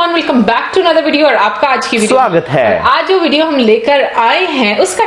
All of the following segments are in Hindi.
Everyone, welcome back to another video. और आपका आज की वीडियो स्वागत है। आज जो वीडियो हम लेकर आए हैं उसका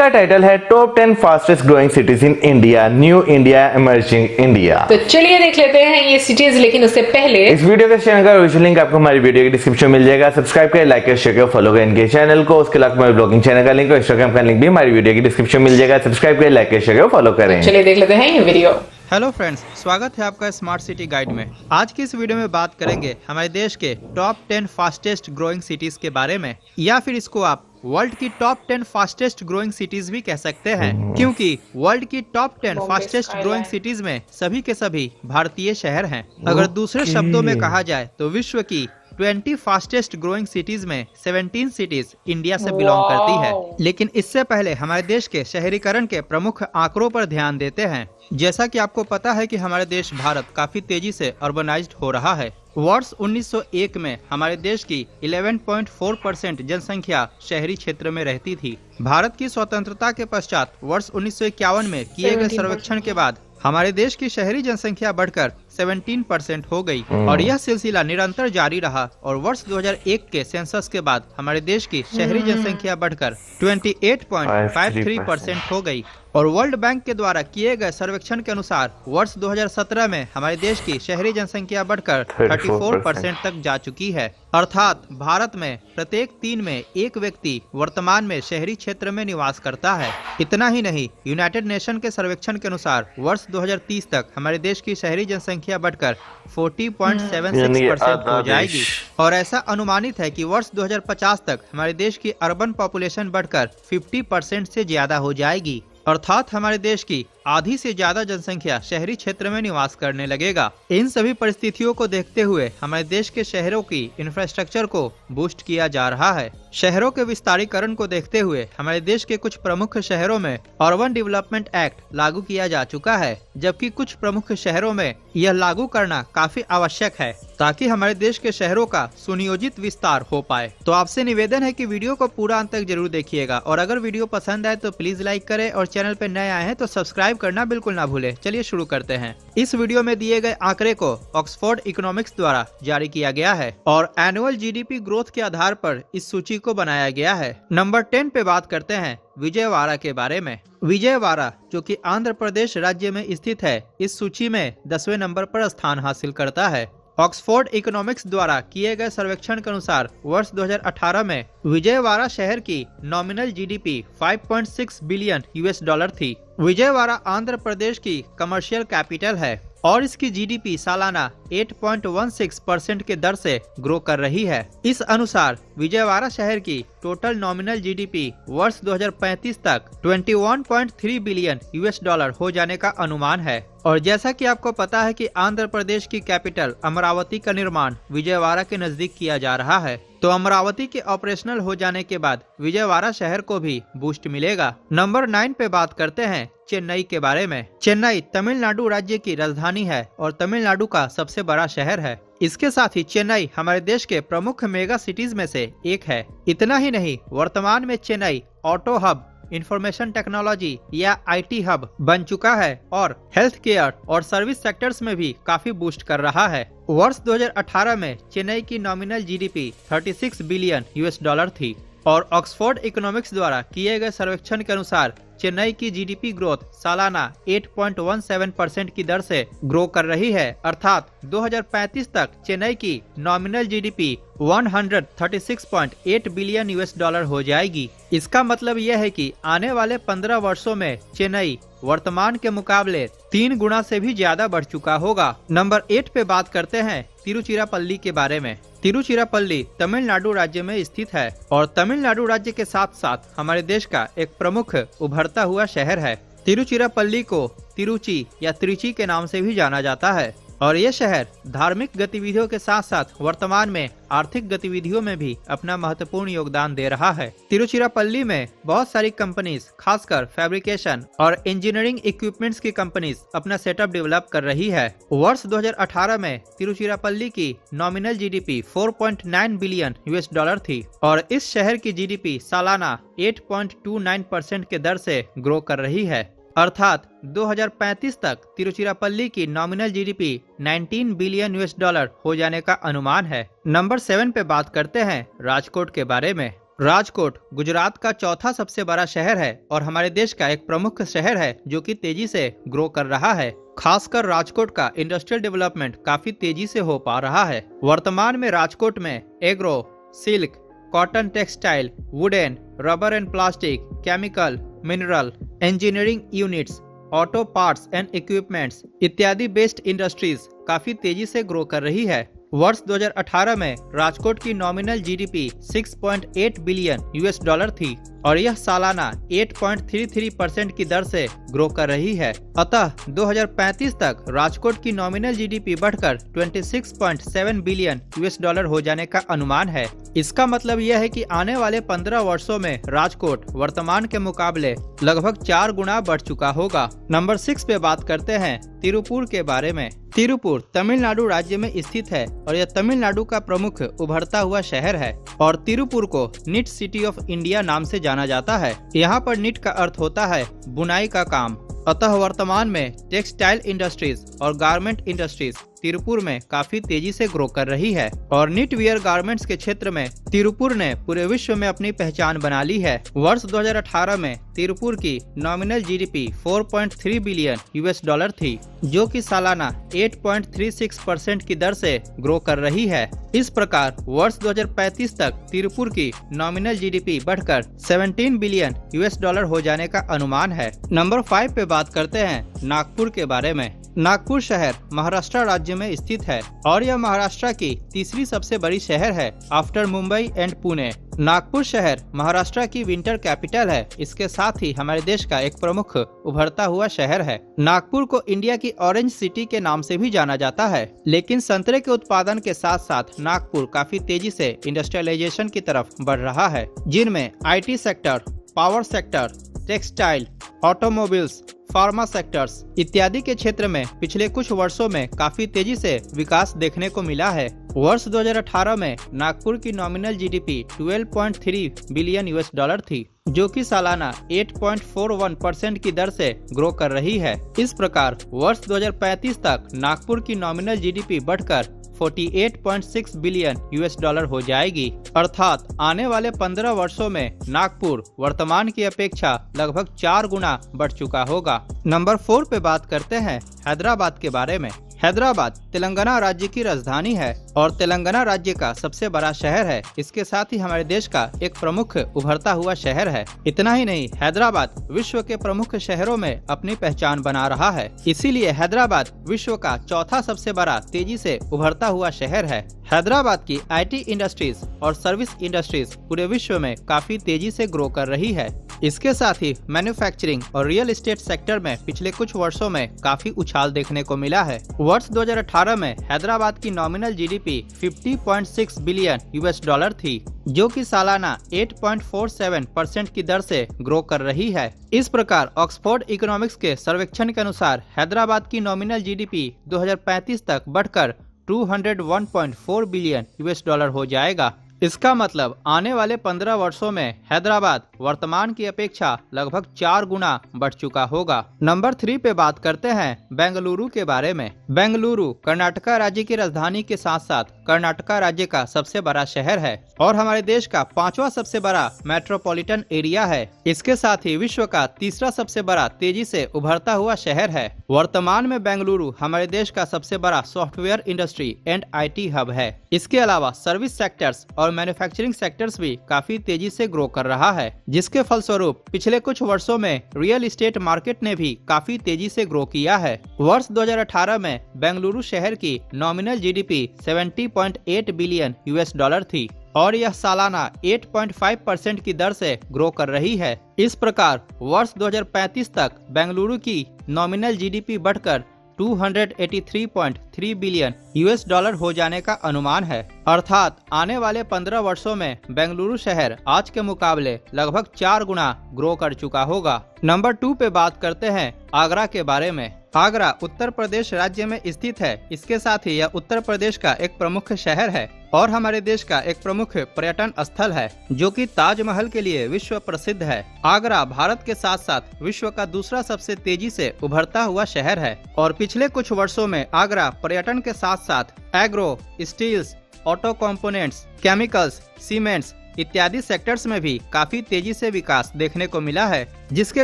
टाइटल है top 10 fastest growing cities in India, new India, emerging India. तो चलिए देख लेते हैं ये सिटीज। लेकिन उससे पहले इस वीडियो के चैनल का ओरिजिनल लिंक आपको हमारी वीडियो के डिस्क्रिप्शन में मिल जाएगा। सब्सक्राइब करें, लाइक करें, शेयर करें, फॉलो करें इनके चैनल को। उसके अलावा हमारे ब्लॉगिंग चैनल का लिंक और इंस्टाग्राम का लिंक भी हमारी वीडियो के डिस्क्रिप्शन में मिल जाएगा। सब्सक्राइब करें, लाइक करें, शेयर करें, फॉलो करें। चलिए देख लेते हैं ये वीडियो। हेलो फ्रेंड्स, स्वागत है आपका स्मार्ट सिटी गाइड में। आज की इस वीडियो में बात करेंगे हमारे देश के टॉप 10 फास्टेस्ट ग्रोइंग सिटीज के बारे में, या फिर इसको आप वर्ल्ड की टॉप 10 फास्टेस्ट ग्रोइंग सिटीज भी कह सकते हैं, क्योंकि वर्ल्ड की टॉप 10 फास्टेस्ट ग्रोइंग सिटीज में सभी के सभी भारतीय शहर हैं। अगर दूसरे शब्दों में कहा जाए तो विश्व की 20 फास्टेस्ट ग्रोइंग सिटीज में 17 सिटीज इंडिया से बिलोंग करती है। लेकिन इससे पहले हमारे देश के शहरीकरण के प्रमुख आंकड़ों पर ध्यान देते हैं। जैसा कि आपको पता है कि हमारे देश भारत काफी तेजी से अर्बनाइज्ड हो रहा है। वर्ष 1901 में हमारे देश की 11.4% जनसंख्या शहरी क्षेत्र में रहती थी। भारत की स्वतंत्रता के पश्चात वर्ष 1951 में किए गए सर्वेक्षण के बाद हमारे देश की शहरी जनसंख्या बढ़कर 17% हो गई और यह सिलसिला निरंतर जारी रहा। और वर्ष 2001 के सेंसस के बाद हमारे देश की शहरी जनसंख्या बढ़कर 28.53% हो गई। और वर्ल्ड बैंक के द्वारा किए गए सर्वेक्षण के अनुसार वर्ष 2017 में हमारे देश की शहरी जनसंख्या बढ़कर 34% तक जा चुकी है। अर्थात भारत में प्रत्येक 3 में एक व्यक्ति वर्तमान में शहरी क्षेत्र में निवास करता है। इतना ही नहीं, यूनाइटेड नेशन के सर्वेक्षण के अनुसार वर्ष 2030 तक हमारे देश की शहरी जनसंख्या बढ़कर 40.76% हो जाएगी। और ऐसा अनुमानित है कि वर्ष 2050 तक हमारे देश की अर्बन पॉपुलेशन बढ़कर 50% से ज्यादा हो जाएगी। अर्थात हमारे देश की आधी से ज्यादा जनसंख्या शहरी क्षेत्र में निवास करने लगेगा। इन सभी परिस्थितियों को देखते हुए हमारे देश के शहरों की इंफ्रास्ट्रक्चर को बूस्ट किया जा रहा है। शहरों के विस्तारीकरण को देखते हुए हमारे देश के कुछ प्रमुख शहरों में अर्बन डेवलपमेंट एक्ट लागू किया जा चुका है, जबकि कुछ प्रमुख शहरों में यह लागू करना काफी आवश्यक है ताकि हमारे देश के शहरों का सुनियोजित विस्तार हो पाए। तो आपसे निवेदन है कि वीडियो को पूरा अंत तक जरूर देखिएगा, और अगर वीडियो पसंद आए तो प्लीज लाइक करें, और चैनल पे नए आए हैं तो सब्सक्राइब करना बिल्कुल ना भूले। चलिए शुरू करते हैं। इस वीडियो में दिए गए आंकड़े को ऑक्सफोर्ड इकोनॉमिक्स द्वारा जारी किया गया है और एनुअल जीडीपी ग्रोथ के आधार पर इस सूची को बनाया गया है। नंबर 10 पे बात करते हैं विजयवाड़ा के बारे में। विजयवाड़ा, जो कि आंध्र प्रदेश राज्य में स्थित है, इस सूची में 10वें नंबर पर स्थान हासिल करता है। ऑक्सफोर्ड इकोनॉमिक्स द्वारा किए गए सर्वेक्षण के अनुसार वर्ष 2018 में विजयवाड़ा शहर की nominal GDP 5.6 billion US dollar थी। विजयवाड़ा आंध्र प्रदेश की कमर्शियल कैपिटल है और इसकी जीडीपी सालाना 8.16% के दर से ग्रो कर रही है। इस अनुसार विजयवाड़ा शहर की टोटल नॉमिनल जीडीपी वर्ष 2035 तक 21.3 बिलियन यूएस डॉलर हो जाने का अनुमान है। और जैसा कि आपको पता है कि आंध्र प्रदेश की कैपिटल अमरावती का निर्माण विजयवाड़ा के नजदीक किया जा रहा है, तो अमरावती के ऑपरेशनल हो जाने के बाद विजयवाड़ा शहर को भी बूस्ट मिलेगा। नंबर 9 पे बात करते हैं चेन्नई के बारे में। चेन्नई तमिलनाडु राज्य की राजधानी है और तमिलनाडु का सबसे बड़ा शहर है। इसके साथ ही चेन्नई हमारे देश के प्रमुख मेगा सिटीज में से एक है। इतना ही नहीं, वर्तमान में Chennai auto hub, information technology या आईटी हब बन चुका है और हेल्थ केयर और सर्विस सेक्टर्स में भी काफी बूस्ट कर रहा है। वर्ष 2018 में चेन्नई की nominal GDP 36 billion US dollar थी और ऑक्सफोर्ड इकोनॉमिक्स द्वारा किए गए सर्वेक्षण के अनुसार चेन्नई की जीडीपी ग्रोथ सालाना 8.17% की दर से ग्रो कर रही है। अर्थात 2035 तक चेन्नई की nominal GDP 136.8 billion US dollar हो जाएगी। इसका मतलब यह है कि आने वाले 15 वर्षों में चेन्नई वर्तमान के मुकाबले 3 गुना से भी ज्यादा बढ़ चुका होगा। नंबर 8 पे बात करते हैं तिरुचिरापल्ली के बारे में। तिरुचिरापल्ली तमिलनाडु राज्य में स्थित है और तमिलनाडु राज्य के साथ साथ हमारे देश का एक प्रमुख उभरता हुआ शहर है। तिरुचिरापल्ली को तिरुचि या त्रिची के नाम से भी जाना जाता है और ये शहर धार्मिक गतिविधियों के साथ साथ वर्तमान में आर्थिक गतिविधियों में भी अपना महत्वपूर्ण योगदान दे रहा है। तिरुचिरापल्ली में बहुत सारी कंपनीज, खासकर फैब्रिकेशन और इंजीनियरिंग इक्विपमेंट्स की कंपनीज अपना सेटअप डेवलप कर रही है। वर्ष 2018 में तिरुचिरापल्ली की nominal GDP 4.9 billion US dollar थी और इस शहर की जीडीपी सालाना 8.29% के दर से ग्रो कर रही है। अर्थात 2035 तक तिरुचिरापल्ली की नॉमिनल जीडीपी 19 बिलियन US$ हो जाने का अनुमान है। नंबर 7 पे बात करते हैं राजकोट के बारे में। राजकोट गुजरात का चौथा सबसे बड़ा शहर है और हमारे देश का एक प्रमुख शहर है जो कि तेजी से ग्रो कर रहा है। खासकर राजकोट का इंडस्ट्रियल डेवलपमेंट काफी तेजी से हो पा रहा है। वर्तमान में राजकोट में agro, silk, cotton textile, wooden, rubber and plastic, chemical, mineral, engineering units, auto parts and equipments इत्यादि बेस्ड इंडस्ट्रीज काफी तेजी से ग्रो कर रही है। वर्ष 2018 में राजकोट की नॉमिनल जीडीपी 6.8 बिलियन US$ थी और यह सालाना 8.33% की दर से ग्रो कर रही है। अतः 2035 तक राजकोट की नॉमिनल जीडीपी बढ़कर 26.7 बिलियन US$ हो जाने का अनुमान है। इसका मतलब यह है कि आने वाले 15 वर्षों में राजकोट वर्तमान के मुकाबले लगभग 4 गुना बढ़ चुका होगा। नंबर 6 पे बात करते हैं तिरुपुर के बारे में। तिरुपुर तमिलनाडु राज्य में स्थित है और यह तमिलनाडु का प्रमुख उभरता हुआ शहर है और तिरुपुर को निट सिटी ऑफ इंडिया नाम से जाना जाता है। यहाँ पर निट का अर्थ होता है बुनाई का काम। अतः वर्तमान में टेक्सटाइल इंडस्ट्रीज और गारमेंट इंडस्ट्रीज तिरुपुर में काफी तेजी से ग्रो कर रही है और निट वियर गारमेंट्स के क्षेत्र में तिरुपुर ने पूरे विश्व में अपनी पहचान बना ली है। वर्ष 2018 में तिरुपुर की नॉमिनल जीडीपी 4.3 बिलियन US$ थी जो कि सालाना 8.36% की दर से ग्रो कर रही है। इस प्रकार वर्ष 2035 तक तिरुपुर की नॉमिनल जीडीपी बढ़कर 17 बिलियन US$ हो जाने का अनुमान है। नंबर 5 पे बात करते हैं नागपुर के बारे में। नागपुर शहर महाराष्ट्र राज्य में स्थित है और यह महाराष्ट्र की तीसरी सबसे बड़ी शहर है आफ्टर मुंबई एंड पुणे। नागपुर शहर महाराष्ट्र की विंटर कैपिटल है। इसके साथ ही हमारे देश का एक प्रमुख उभरता हुआ शहर है। नागपुर को इंडिया की ऑरेंज सिटी के नाम से भी जाना जाता है, लेकिन संतरे के उत्पादन के साथ साथ नागपुर काफी तेजी से इंडस्ट्रियलाइजेशन की तरफ बढ़ रहा है, जिनमें IT sector, power sector, textile, automobiles, pharma sectors इत्यादि के क्षेत्र में पिछले कुछ वर्षों में काफी तेजी से विकास देखने को मिला है। वर्ष 2018 में नागपुर की नॉमिनल जीडीपी 12.3 बिलियन US$ थी जो कि सालाना 8.41% की दर से ग्रो कर रही है। इस प्रकार वर्ष 2035 तक नागपुर की नॉमिनल जीडीपी बढ़कर 48.6 बिलियन US$ हो जाएगी। अर्थात आने वाले 15 वर्षों में नागपुर वर्तमान की अपेक्षा लगभग 4 गुना बढ़ चुका होगा। नंबर 4 पे बात करते हैं हैदराबाद के बारे में। हैदराबाद तेलंगाना राज्य की राजधानी है और तेलंगाना राज्य का सबसे बड़ा शहर है। इसके साथ ही हमारे देश का एक प्रमुख उभरता हुआ शहर है। इतना ही नहीं, हैदराबाद विश्व के प्रमुख शहरों में अपनी पहचान बना रहा है। इसीलिए हैदराबाद विश्व का चौथा सबसे बड़ा तेजी से उभरता हुआ शहर है। हैदराबाद की IT इंडस्ट्रीज और सर्विस इंडस्ट्रीज पूरे विश्व में काफी तेजी से ग्रो कर रही है। इसके साथ ही मैन्युफैक्चरिंग और रियल एस्टेट सेक्टर में पिछले कुछ वर्षों में काफी उछाल देखने को मिला है। वर्ष 2018 में हैदराबाद की नॉमिनल जीडीपी 50.6 बिलियन US$ थी जो कि सालाना 8.47% की दर से ग्रो कर रही है। इस प्रकार ऑक्सफोर्ड इकोनॉमिक्स के सर्वेक्षण के अनुसार हैदराबाद की नॉमिनल जीडीपी 2035 तक बढ़कर 201.4 बिलियन US$ हो जाएगा। इसका मतलब आने वाले 15 वर्षों में हैदराबाद वर्तमान की अपेक्षा लगभग 4 गुना बढ़ चुका होगा। नंबर 3 पे बात करते हैं बेंगलुरु के बारे में। बेंगलुरु कर्नाटका राज्य की राजधानी के साथ साथ कर्नाटका राज्य का सबसे बड़ा शहर है और हमारे देश का 5वां सबसे बड़ा मेट्रोपॉलिटन एरिया है। इसके साथ ही विश्व का तीसरा सबसे बड़ा तेजी से उभरता हुआ शहर है। वर्तमान में बेंगलुरु हमारे देश का सबसे बड़ा software industry and IT hub है। इसके अलावा सर्विस सेक्टर्स और मैन्युफैक्चरिंग सेक्टर्स भी काफी तेजी से ग्रो कर रहा है, जिसके फलस्वरूप पिछले कुछ वर्षों में रियल एस्टेट मार्केट ने भी काफी तेजी से ग्रो किया है। वर्ष 2018 में बेंगलुरु शहर की नॉमिनल जीडीपी 70.8 बिलियन US$ थी और यह सालाना 8.5% की दर से ग्रो कर रही है। इस प्रकार वर्ष 2035 तक बेंगलुरु की नॉमिनल जीडीपी बढ़कर 283.3 बिलियन US$ हो जाने का अनुमान है। अर्थात आने वाले 15 वर्षों में बेंगलुरु शहर आज के मुकाबले लगभग 4 गुना ग्रो कर चुका होगा। नंबर 2 पे बात करते हैं आगरा के बारे में। आगरा उत्तर प्रदेश राज्य में स्थित है। इसके साथ ही यह उत्तर प्रदेश का एक प्रमुख शहर है और हमारे देश का एक प्रमुख पर्यटन स्थल है, जो कि ताजमहल के लिए विश्व प्रसिद्ध है। आगरा भारत के साथ साथ विश्व का दूसरा सबसे तेजी से उभरता हुआ शहर है और पिछले कुछ वर्षों में आगरा पर्यटन के साथ साथ agro, steels, auto components, chemicals, cements इत्यादि सेक्टर्स में भी काफी तेजी से विकास देखने को मिला है, जिसके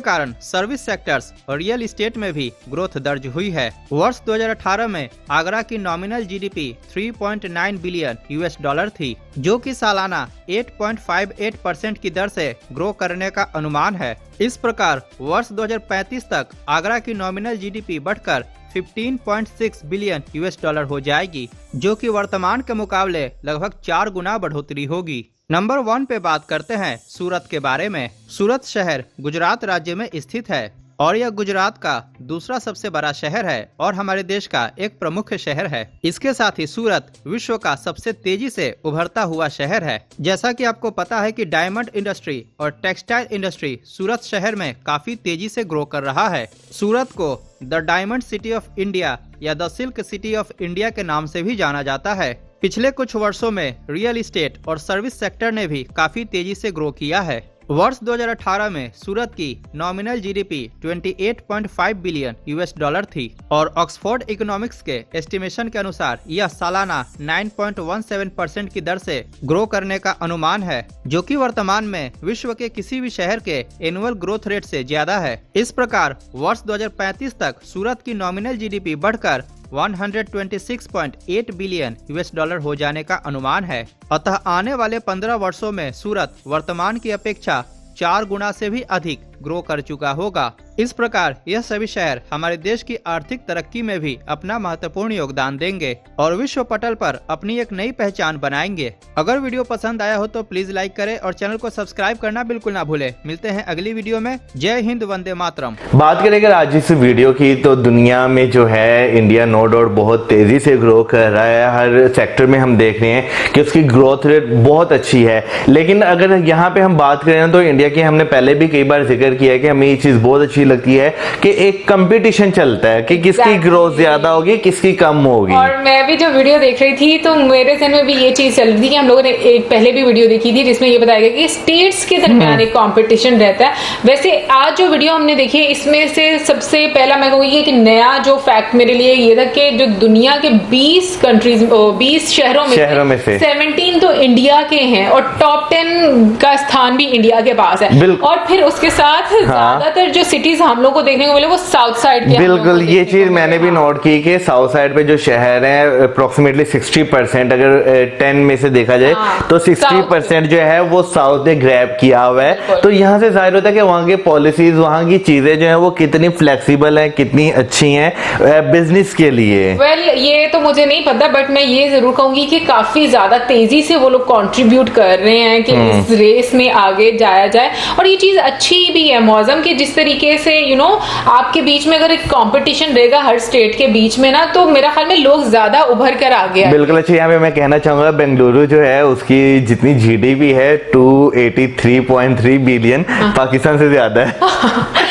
कारण सर्विस सेक्टर्स और रियल एस्टेट में भी ग्रोथ दर्ज हुई है। वर्ष 2018 में आगरा की nominal GDP 3.9 billion US dollar थी, जो कि सालाना 8.58% की दर से ग्रो करने का अनुमान है। इस प्रकार वर्ष 2035 तक आगरा की नॉमिनल जीडीपी बढ़कर 15.6 बिलियन यूएस डॉलर हो जाएगी, जो कि वर्तमान के मुकाबले लगभग 4 गुना बढ़ोतरी होगी। नंबर 1 पे बात करते हैं सूरत के बारे में। सूरत शहर गुजरात राज्य में स्थित है और यह गुजरात का दूसरा सबसे बड़ा शहर है और हमारे देश का एक प्रमुख शहर है। इसके साथ ही सूरत विश्व का सबसे तेजी से उभरता हुआ शहर है। जैसा कि आपको पता है कि डायमंड इंडस्ट्री और टेक्सटाइल इंडस्ट्री सूरत शहर में काफी तेजी से ग्रो कर रहा है। सूरत को the diamond city of India या the silk city of India के नाम से भी जाना जाता है। पिछले कुछ वर्षों में रियल एस्टेट और सर्विस सेक्टर ने भी काफी तेजी से ग्रो किया है। वर्ष 2018 में सूरत की nominal GDP 28.5 billion US dollar थी और ऑक्सफोर्ड इकोनॉमिक्स के एस्टिमेशन के अनुसार यह सालाना 9.17% की दर से ग्रो करने का अनुमान है, जो कि वर्तमान में विश्व के किसी भी शहर के एनुअल ग्रोथ रेट से ज्यादा है। इस प्रकार वर्ष 2035 तक सूरत की नॉमिनल जीडीपी बढ़कर 126.8 बिलियन यूएस डॉलर हो जाने का अनुमान है। अतः आने वाले 15 वर्षों में सूरत वर्तमान की अपेक्षा 4 गुना से भी अधिक ग्रो कर चुका होगा। इस प्रकार यह सभी शहर हमारे देश की आर्थिक तरक्की में भी अपना महत्वपूर्ण योगदान देंगे और विश्व पटल पर अपनी एक नई पहचान बनाएंगे। अगर वीडियो पसंद आया हो तो प्लीज लाइक करें और चैनल को सब्सक्राइब करना बिल्कुल ना भूले। मिलते हैं अगली वीडियो में। जय हिंद, वंदे मातरम। बात करेंगे आज इस वीडियो की तो दुनिया में जो है इंडिया नो डाउट बहुत तेजी से ग्रो कर रहा है। हर सेक्टर में हम देख रहे हैं कि उसकी ग्रोथ रेट बहुत अच्छी है। लेकिन अगर यहाँ पे हम बात करें तो इंडिया की हमने पहले भी कई बार जिक्र किया है कि हमें ये चीज बहुत अच्छी लगती है कि एक कंपटीशन चलता है कि किसकी ग्रोथ ज्यादा होगी, किसकी कम होगी। और मैं भी जो वीडियो देख रही थी तो मेरे ज़हन में भी ये चीज चल रही थी कि हम लोगों ने एक पहले भी वीडियो देखी थी जिसमें ये बताया गया कि स्टेट्स के दरमियान एक कंपटीशन रहता है। वैसे आज जो वीडियो हमने देखी है इसमें से सबसे पहला मैं कहूँगी कि नया जो फैक्ट मेरे लिए ये था कि जो दुनिया के 20 कंट्रीज 20 शहरों में से 17 तो इंडिया के हैं और टॉप 10 का स्थान भी इंडिया के पास है। और फिर उसके साथ ज्यादातर जो सिटीज हम लोग को देखने को मिले वो साउथ साइड के। बिल्कुल, ये चीज मैंने भी नोट की कि साउथ साइड पे जो शहर है अप्रोक्सीमेटली 60% अगर 10 में से देखा जाए तो 60% जो है वो साउथ ने ग्रैब किया हुआ है। तो यहाँ से जाहिर होता है कि वहाँ की पॉलिसीज, वहाँ की चीजें जो है वो कितनी फ्लेक्सिबल है, कितनी अच्छी हैं बिजनेस के लिए। ये तो मुझे नहीं पता, बट मैं ये जरूर कहूंगी कि काफी ज्यादा तेजी से वो लोग कंट्रीब्यूट कर रहे हैं कि इस रेस में आगे जाया जाए। और ये चीज अच्छी भी है मौसम के, जिस तरीके से आपके बीच में अगर एक कंपटीशन रहेगा हर स्टेट के बीच में ना, तो मेरा ख्याल में लोग ज्यादा उभर कर आ गया। बिल्कुल। अच्छा, यहाँ पे मैं कहना चाहूंगा बेंगलुरु जो है उसकी जितनी जीडीपी है 283.3 बिलियन पाकिस्तान से ज्यादा है।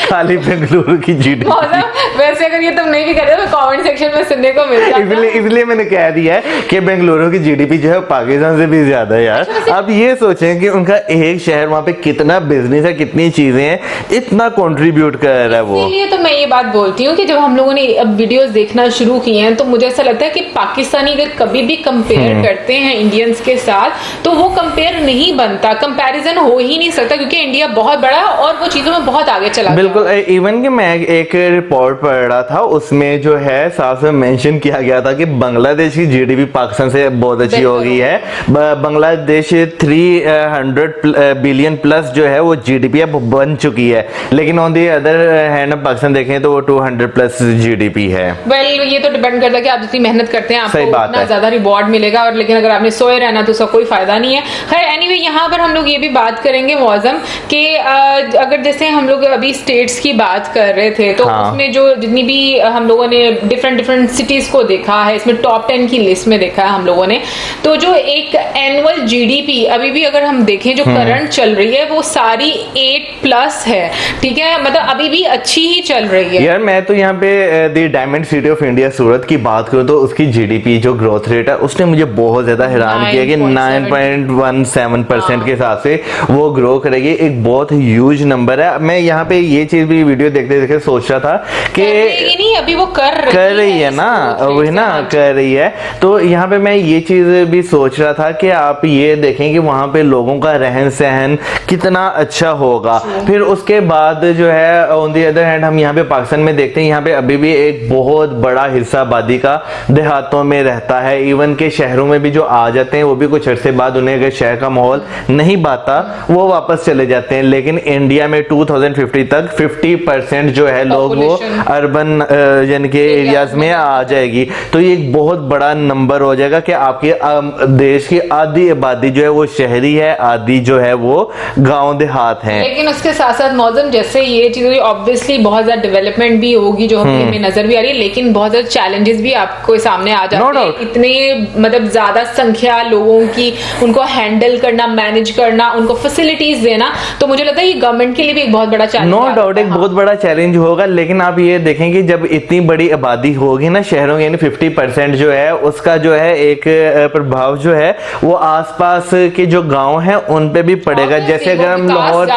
खाली बेंगलुरु की जीडीपी। वैसे अगर ये तुम नहीं भी कर रहे तो कमेंट सेक्शन में सुनने को मिलता है। इसलिए मैंने कह दिया है कि बेंगलुरु की जीडीपी जो है पाकिस्तान से भी ज्यादा है यार। अब ये सोचें कि उनका एक शहर वहाँ पे कितना बिजनेस है, कितनी चीजें हैं, इतना कंट्रीब्यूट कर रहा है वो। इसलिए तो मैं ये बात बोलती हूँ कि जब हम लोगों ने अब वीडियोस देखना शुरू किए हैं तो मुझे ऐसा लगता है कि पाकिस्तानी अगर कभी भी कंपेयर करते हैं इंडियंस के साथ तो वो कंपेयर नहीं बनता, कंपैरिजन हो ही नहीं सकता, क्योंकि इंडिया बहुत बड़ा है और वो चीजों में बहुत आगे चला। बिल्कुल। इवन कि मैं एक रिपोर्ट पढ़ रहा था, उसमें जो है साफ में मेंशन किया गया था कि बांग्लादेश की जीडीपी पाकिस्तान से बहुत अच्छी हो गई है। बांग्लादेश 300 बिलियन प्लस जो है वो जीडीपी अब बन चुकी है, लेकिन on the other hand Pakistan देखें तो वो 200 प्लस जीडीपी है। ये तो डिपेंड करता है कि आप जितनी मेहनत करते हैं आपको उतना ज्यादा रिवॉर्ड मिलेगा, और लेकिन अगर आपने सोए रहना तो उसका कोई फायदा नहीं है। खैर एनीवे, यहाँ पर हम लोग ये भी बात करेंगे मौसम कि अगर जैसे हम लोग अभी स्टेट्स की बात कर रहे थे तो उसमें जो जितनी भी हम लोगों ने डिफरेंट सिटीज को देखा है, इसमें टॉप 10 की लिस्ट में देखा है हम लोगों ने, तो जो एक एनुअल जीडीपी अभी भी अगर हम देखें जो करंट चल रही है वो सारी 8+ है, ठीक है, मतलब अभी भी अच्छी ही चल रही है। यार मैं तो यहाँ पे दी डायमंड सिटी ऑफ इंडिया सूरत की बात करूँ तो उसकी जीडीपी जो ग्रोथ रेट है उसने मुझे बहुत ज्यादा हैरान किया कि 9.17% के हिसाब से वो ग्रो करेगी। एक बहुत ह्यूज नंबर है। मैं यहाँ पे ये चीज भी वीडियो देखते देखते सोच रहा था कि नहीं अभी वो कर रही है ना, वही ना कर रही है। तो यहाँ पे मैं ये चीज भी सोच रहा था कि आप ये देखें कि वहां पे लोगों का रहन सहन कितना अच्छा होगा। फिर उसके बाद जो है ऑन दी अदर हैंड हम यहाँ पे पाकिस्तान में देखते हैं, यहाँ पे अभी भी एक बहुत बड़ा हिस्सा आबादी का देहातों में रहता है। इवन के शहरों में भी जो आ जाते हैं वो भी कुछ अर्से बाद उन्हें अगर शहर का माहौल नहीं बाता वो वापस चले जाते हैं। लेकिन इंडिया में 2050 तक 50% जो है लोग वो अर्बन यानी कि एरियाज में आ जाएगी। तो ये एक बहुत बड़ा नंबर हो जाएगा कि आपके देश की आधी आबादी जो है वो शहरी है, आधी जो है वो गांव देहात है। लेकिन उसके साथ साथ मौसम जैसे ये चीज ऑब्वियसली बहुत ज्यादा डेवलपमेंट भी होगी जो हमें नजर भी आ रही है, लेकिन बहुत ज्यादा चैलेंजेस भी आपको सामने आ जाते हैं। इतने मतलब ज्यादा संख्या लोगों की, उनको हैंडल करना, मैनेज करना, उनको फैसिलिटीज देना, तो मुझे लगता है ये गवर्नमेंट के लिए भी एक बहुत बड़ा चैलेंज, नो डाउट एक बहुत बड़ा चैलेंज होगा। लेकिन आप ये देखें कि जब इतनी बड़ी आबादी होगी ना शहरों की, यानी 50% जो है उसका जो है एक प्रभाव जो है वो आसपास के जो गांव हैं उन पे भी पड़ेगा। जैसे अगर हम लाहौर,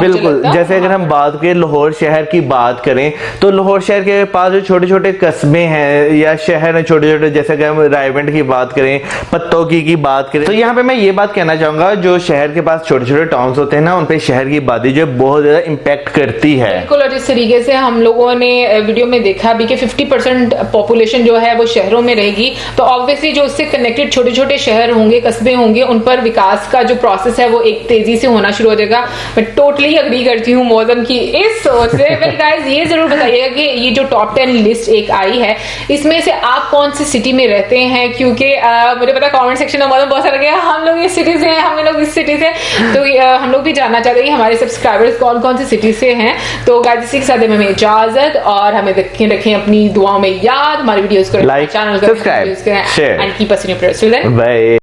बिल्कुल जैसे अगर हम बात करें लाहौर शहर की बात करें तो लाहौर शहर के पास जो छोटे छोटे कस्बे हैं या शहर हैं छोटे छोटे, जैसे कि हम रायवंड की बात करें, पत्तौकी की बात करें, तो यहाँ पे मैं ये बात कहना चाहूंगा जो शहर के पास छोटे छोटे टाउन्स होते हैं ना उन पे शहर की आबादी जो है बहुत ज्यादा इम्पैक्ट करती है। बिल्कुल, और जिस तरीके से हम लोगों ने वीडियो में देखा भी कि 50% पॉपुलेशन जो है वो शहरों में रहेगी, तो ऑब्वियसली जो उससे कनेक्टेड छोटे छोटे शहर होंगे, कस्बे होंगे, उन पर विकास का जो प्रोसेस है वो एक तेजी से होना शुरू हो जाएगा। मैं टोटली अग्री करती हूँ मौसम की इस सोच से। वेल गाइस, ये जरूर बताइएगा कि ये जो टॉप 10 लिस्ट एक आई है इसमें से आप कौन सी सिटी में रहते हैं, क्योंकि मुझे पता कमेंट सेक्शन में बहुत सारा गया हम लोग इस सिटी से हैं, हम लोग इस सिटी से, तो हम लोग भी जानना चाहते हैं कि हमारे सब्सक्राइबर्स कौन कौन सी सिटी से हैं। तो गाइस इसी के साथ हमें इजाजत, और हमें रखें अपनी दुआओं में याद, हमारी वीडियोस को like, channel subscribe, share and keep us in your prayers. Bye.